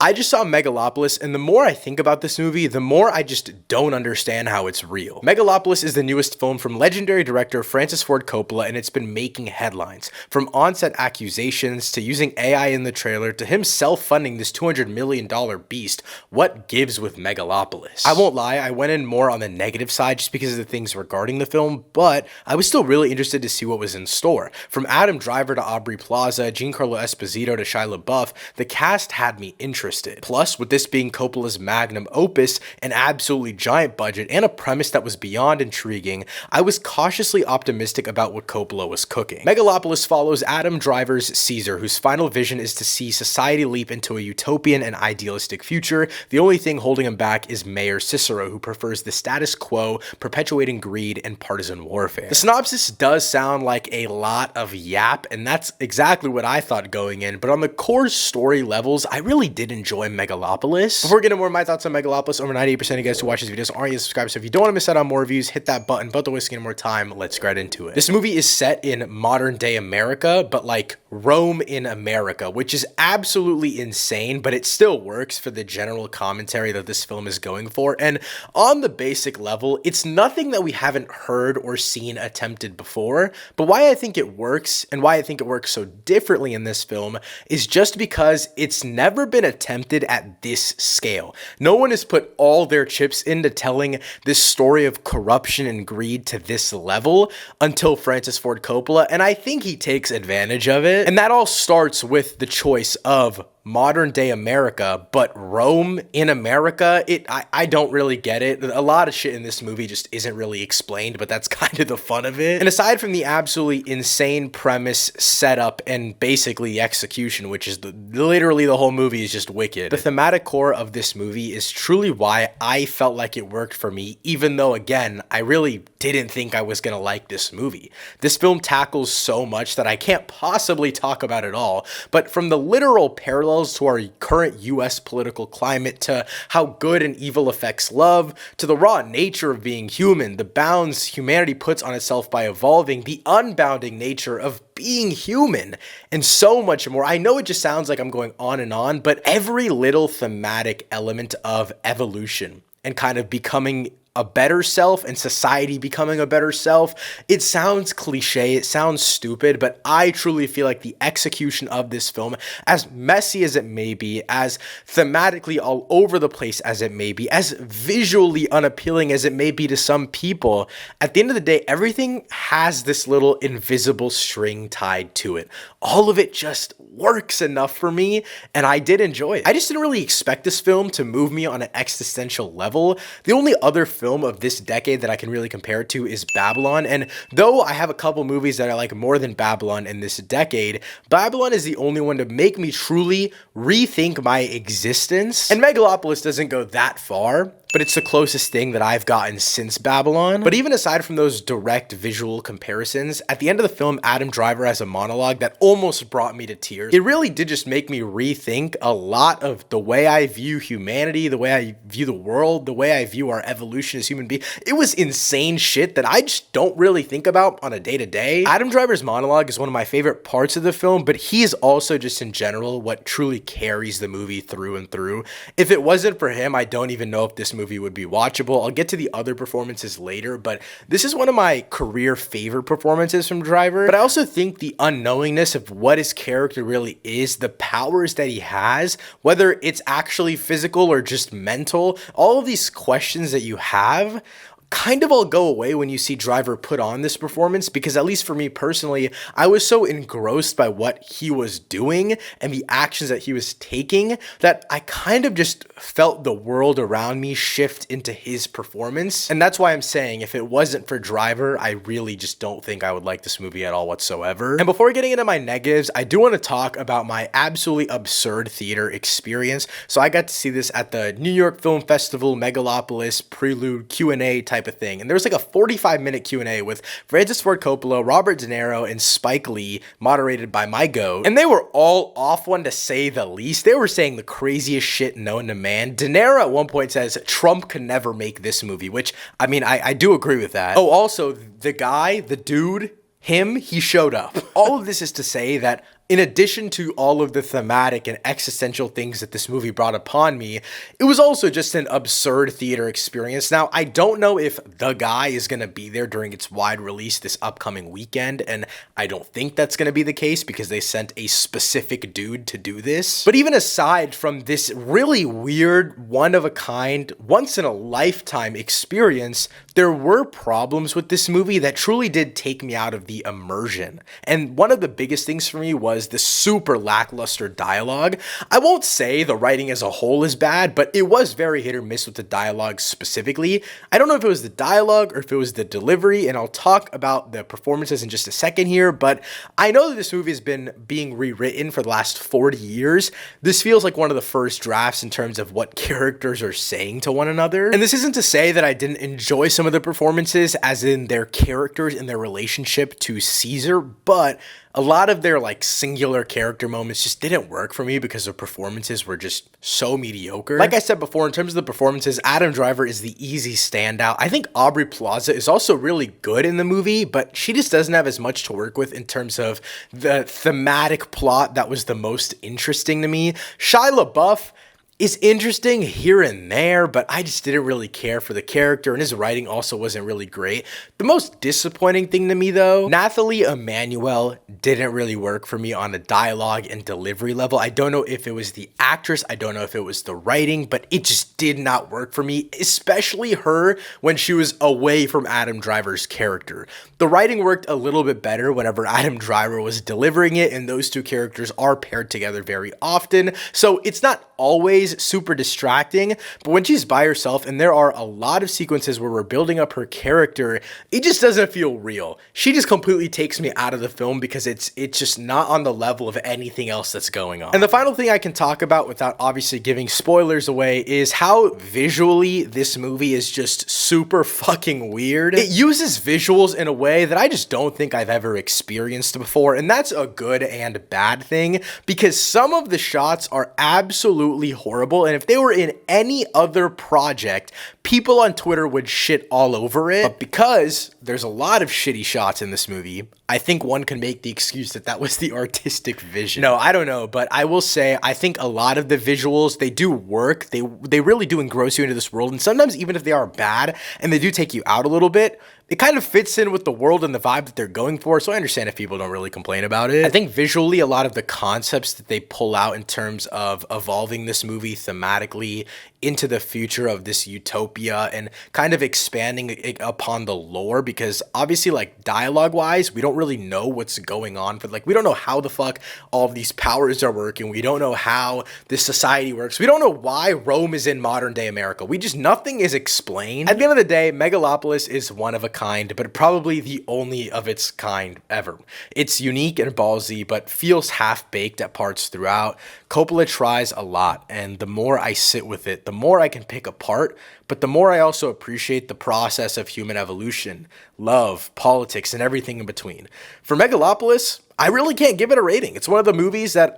I just saw Megalopolis, and the more I think about this movie, the more I just don't understand how it's real. Megalopolis is the newest film from legendary director Francis Ford Coppola, and it's been making headlines. From on-set accusations, to using AI in the trailer, to him self-funding this $200 million beast, what gives with Megalopolis? I won't lie, I went in more on the negative side just because of the things regarding the film, but I was still really interested to see what was in store. From Adam Driver to Aubrey Plaza, Giancarlo Esposito to Shia LaBeouf, the cast had me interested. Plus, with this being Coppola's magnum opus, an absolutely giant budget, and a premise that was beyond intriguing, I was cautiously optimistic about what Coppola was cooking. Megalopolis follows Adam Driver's Caesar, whose final vision is to see society leap into a utopian and idealistic future. The only thing holding him back is Mayor Cicero, who prefers the status quo, perpetuating greed and partisan warfare. The synopsis does sound like a lot of yap, and that's exactly what I thought going in, but on the core story levels, I really did enjoy Megalopolis. Before getting more of my thoughts on Megalopolis, over 98% of you guys who watch these videos aren't yet subscribed, so if you don't want to miss out on more reviews, hit that button. But don't waste any more time, let's get into it. This movie is set in modern day America, but like Rome in America, which is absolutely insane, but it still works for the general commentary that this film is going for. And on the basic level, it's nothing that we haven't heard or seen attempted before, but why I think it works and why I think it works so differently in this film is just because it's never been attempted at this scale. No one has put all their chips into telling this story of corruption and greed to this level until Francis Ford Coppola, and I think he takes advantage of it. And that all starts with the choice of modern day America, but Rome in America, I don't really get it. A lot of shit in this movie just isn't really explained, but that's kind of the fun of it. And aside from the absolutely insane premise, setup, and basically the execution, which is literally the whole movie is just wicked, the thematic core of this movie is truly why I felt like it worked for me, even though, again, I really didn't think I was gonna like this movie. This film tackles so much that I can't possibly talk about it all, but from the literal parallels to our current US political climate, to how good and evil affects love, to the raw nature of being human, the bounds humanity puts on itself by evolving, the unbounding nature of being human, and so much more. I know it just sounds like I'm going on and on, but every little thematic element of evolution and kind of becoming a better self and society becoming a better self. It sounds cliche, it sounds stupid, but I truly feel like the execution of this film, as messy as it may be, as thematically all over the place as it may be, as visually unappealing as it may be to some people, at the end of the day, everything has this little invisible string tied to it. All of it just works enough for me, and I did enjoy it. I just didn't really expect this film to move me on an existential level. The only other film of this decade that I can really compare it to is Babylon, and though I have a couple movies that I like more than Babylon in this decade, Babylon is the only one to make me truly rethink my existence. And Megalopolis doesn't go that far, but it's the closest thing that I've gotten since Babylon. But even aside from those direct visual comparisons, at the end of the film, Adam Driver has a monologue that almost brought me to tears. It really did just make me rethink a lot of the way I view humanity, the way I view the world, the way I view our evolution as human beings. It was insane shit that I just don't really think about on a day-to-day. Adam Driver's monologue is one of my favorite parts of the film, but he is also just in general what truly carries the movie through and through. If it wasn't for him, I don't even know if this movie would be watchable. I'll get to the other performances later, but this is one of my career favorite performances from Driver. But I also think the unknowingness of what his character really is, the powers that he has, whether it's actually physical or just mental, all of these questions that you have kind of all go away when you see Driver put on this performance, because at least for me personally, I was so engrossed by what he was doing and the actions that he was taking that I kind of just felt the world around me shift into his performance. And that's why I'm saying if it wasn't for Driver, I really just don't think I would like this movie at all whatsoever. And before getting into my negatives, I do want to talk about my absolutely absurd theater experience. So I got to see this at the New York Film Festival Megalopolis Prelude Q&A type of thing, and there was like a 45-minute Q&A with Francis Ford Coppola, Robert De Niro, and Spike Lee, moderated by my goat, and they were all off one to say the least. They were saying the craziest shit known to man. De Niro at one point says Trump could never make this movie, which, I mean, I do agree with that. Oh, also, the guy, the dude, he showed up. All of this is to say that In addition to all of the thematic and existential things that this movie brought upon me, it was also just an absurd theater experience. Now, I don't know if The Guy is going to be there during its wide release this upcoming weekend, and I don't think that's going to be the case because they sent a specific dude to do this. But even aside from this really weird, one-of-a-kind, once-in-a-lifetime experience, there were problems with this movie that truly did take me out of the immersion. And one of the biggest things for me was the super lackluster dialogue. I won't say the writing as a whole is bad, but it was very hit or miss with the dialogue specifically. I don't know if it was the dialogue or if it was the delivery, and I'll talk about the performances in just a second here, but I know that this movie has been being rewritten for the last 40 years. This feels like one of the first drafts in terms of what characters are saying to one another. And this isn't to say that I didn't enjoy some of the performances, as in their characters and their relationship to Caesar, but a lot of their singular character moments just didn't work for me because the performances were just so mediocre. Like I said before, in terms of the performances, Adam Driver is the easy standout. I think Aubrey Plaza is also really good in the movie, but she just doesn't have as much to work with in terms of the thematic plot that was the most interesting to me. Shia LaBeouf is interesting here and there, but I just didn't really care for the character, and his writing also wasn't really great. The most disappointing thing to me, though, Nathalie Emmanuel didn't really work for me on a dialogue and delivery level. I don't know if it was the actress, I don't know if it was the writing, but it just did not work for me, especially her when she was away from Adam Driver's character. The writing worked a little bit better whenever Adam Driver was delivering it, and those two characters are paired together very often, so it's not always super distracting, but when she's by herself and there are a lot of sequences where we're building up her character, it just doesn't feel real. She just completely takes me out of the film because it's just not on the level of anything else that's going on. And the final thing I can talk about without obviously giving spoilers away is how visually this movie is just super fucking weird. It uses visuals in a way that I just don't think I've ever experienced before, and that's a good and bad thing because some of the shots are absolutely horrible, and if they were in any other project, people on Twitter would shit all over it. But because there's a lot of shitty shots in this movie, I think one can make the excuse that that was the artistic vision. No, I don't know, but I will say I think a lot of the visuals, they do work. They really do engross you into this world, and sometimes even if they are bad and they do take you out a little bit, it kind of fits in with the world and the vibe that they're going for, so I understand if people don't really complain about it. I think visually, a lot of the concepts that they pull out in terms of evolving this movie thematically into the future of this utopia and kind of expanding upon the lore, because obviously, dialogue-wise, we don't really know what's going on, but we don't know how the fuck all of these powers are working. We don't know how this society works. We don't know why Rome is in modern-day America. Nothing is explained. At the end of the day, Megalopolis is one of a kind, but probably the only of its kind ever. It's unique and ballsy, but feels half-baked at parts throughout. Coppola tries a lot, and the more I sit with it, the more I can pick apart, but the more I also appreciate the process of human evolution, love, politics, and everything in between. For Megalopolis, I really can't give it a rating. It's one of the movies that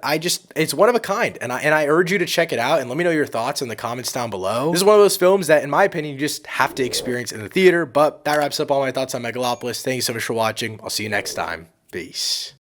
it's one of a kind, and I urge you to check it out, and let me know your thoughts in the comments down below. This is one of those films that, in my opinion, you just have to experience in the theater, but that wraps up all my thoughts on Megalopolis. Thank you so much for watching. I'll see you next time. Peace.